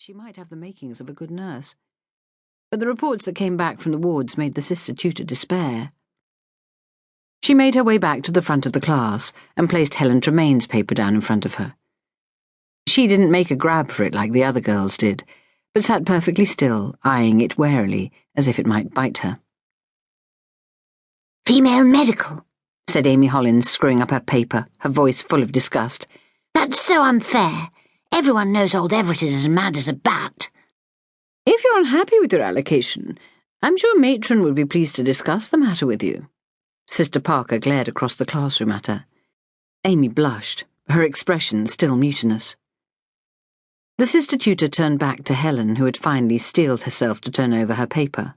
she might have the makings of a good nurse. But the reports that came back from the wards made the sister tutor despair. She made her way back to the front of the class and placed Helen Tremaine's paper down in front of her. She didn't make a grab for it like the other girls did, but sat perfectly still, eyeing it warily, as if it might bite her. "Female medical," said Amy Hollins, screwing up her paper, her voice full of disgust. "That's so unfair. Everyone knows old Everett is as mad as a bat." If you're unhappy with your allocation, I'm sure Matron would be pleased to discuss the matter with you. Sister Parker glared across the classroom at her. Amy blushed, her expression still mutinous. The sister tutor turned back to Helen, who had finally steeled herself to turn over her paper.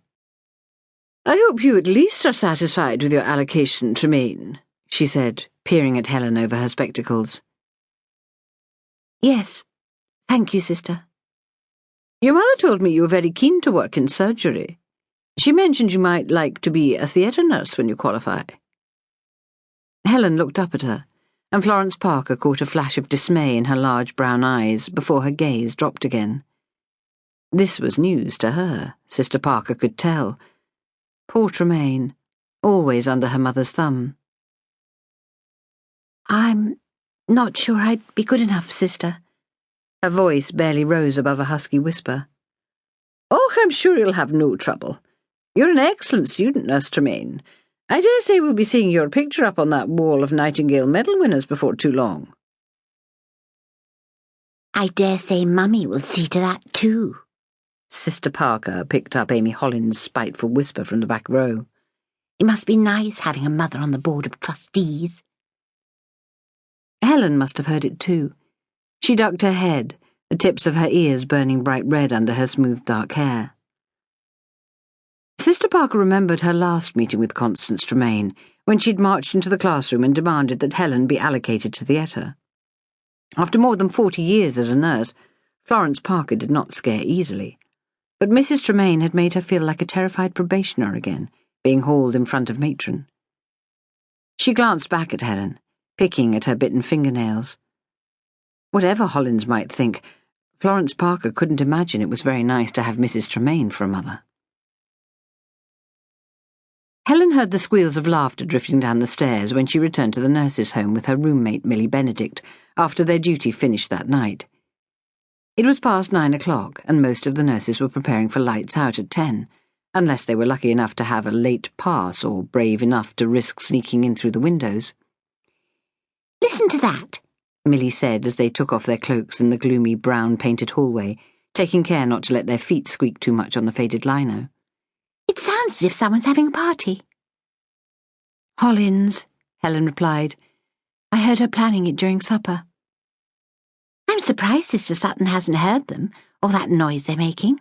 "I hope you at least are satisfied with your allocation, Tremaine," she said, peering at Helen over her spectacles. "Yes, thank you, sister." "Your mother told me you were very keen to work in surgery. She mentioned you might like to be a theatre nurse when you qualify." Helen looked up at her, and Florence Parker caught a flash of dismay in her large brown eyes before her gaze dropped again. This was news to her, Sister Parker could tell. Poor Tremaine, always under her mother's thumb. "I'm not sure I'd be good enough, sister." Her voice barely rose above a husky whisper. "Oh, I'm sure you'll have no trouble. You're an excellent student, Nurse Tremaine. I dare say we'll be seeing your picture up on that wall of Nightingale medal winners before too long." "I dare say Mummy will see to that too." Sister Parker picked up Amy Hollins' spiteful whisper from the back row. "It must be nice having a mother on the board of trustees." Helen must have heard it too. She ducked her head, the tips of her ears burning bright red under her smooth dark hair. Sister Parker remembered her last meeting with Constance Tremaine, when she'd marched into the classroom and demanded that Helen be allocated to theatre. After more than 40 years as a nurse, Florence Parker did not scare easily, but Mrs. Tremaine had made her feel like a terrified probationer again, being hauled in front of Matron. She glanced back at Helen, picking at her bitten fingernails. Whatever Hollins might think, Florence Parker couldn't imagine it was very nice to have Mrs. Tremaine for a mother. Helen heard the squeals of laughter drifting down the stairs when she returned to the nurses' home with her roommate Millie Benedict after their duty finished that night. It was past 9 o'clock, and most of the nurses were preparing for lights out at 10, unless they were lucky enough to have a late pass or brave enough to risk sneaking in through the windows. "Listen to that," Millie said as they took off their cloaks in the gloomy brown-painted hallway, taking care not to let their feet squeak too much on the faded lino. "It sounds as if someone's having a party." "Hollins," Helen replied. "I heard her planning it during supper." "I'm surprised Sister Sutton hasn't heard them, or that noise they're making."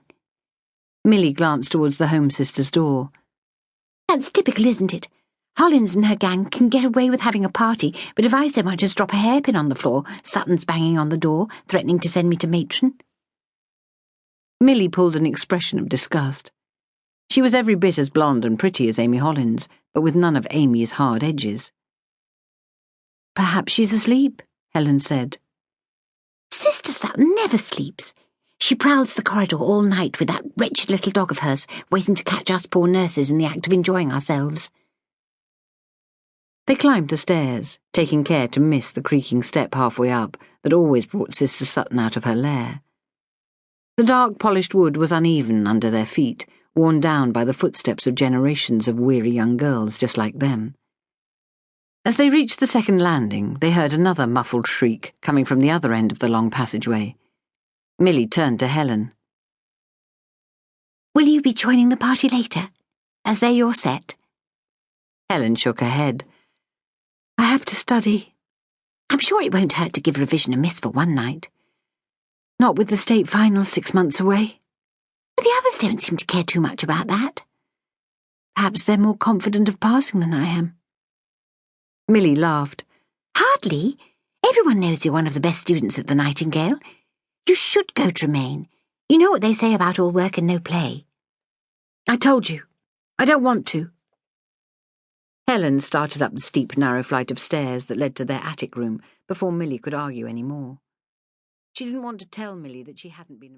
Millie glanced towards the Home Sister's door. "That's typical, isn't it? Hollins and her gang can get away with having a party, but if I so much as drop a hairpin on the floor, Sutton's banging on the door, threatening to send me to Matron." Millie pulled an expression of disgust. She was every bit as blonde and pretty as Amy Hollins, but with none of Amy's hard edges. "Perhaps she's asleep," Helen said. "Sister Sutton never sleeps. She prowls the corridor all night with that wretched little dog of hers, waiting to catch us poor nurses in the act of enjoying ourselves." They climbed the stairs, taking care to miss the creaking step halfway up that always brought Sister Sutton out of her lair. The dark polished wood was uneven under their feet, worn down by the footsteps of generations of weary young girls just like them. As they reached the second landing, they heard another muffled shriek coming from the other end of the long passageway. Millie turned to Helen. "Will you be joining the party later, as they're your set?" Helen shook her head. "I have to study." "I'm sure it won't hurt to give revision a miss for one night." "Not with the state final 6 months away." "But the others don't seem to care too much about that." "Perhaps they're more confident of passing than I am." Millie laughed. "Hardly. Everyone knows you're one of the best students at the Nightingale. You should go, Tremaine. You know what they say about all work and no play." "I told you. I don't want to." Helen started up the steep, narrow flight of stairs that led to their attic room before Millie could argue any more. She didn't want to tell Millie that she hadn't been invited.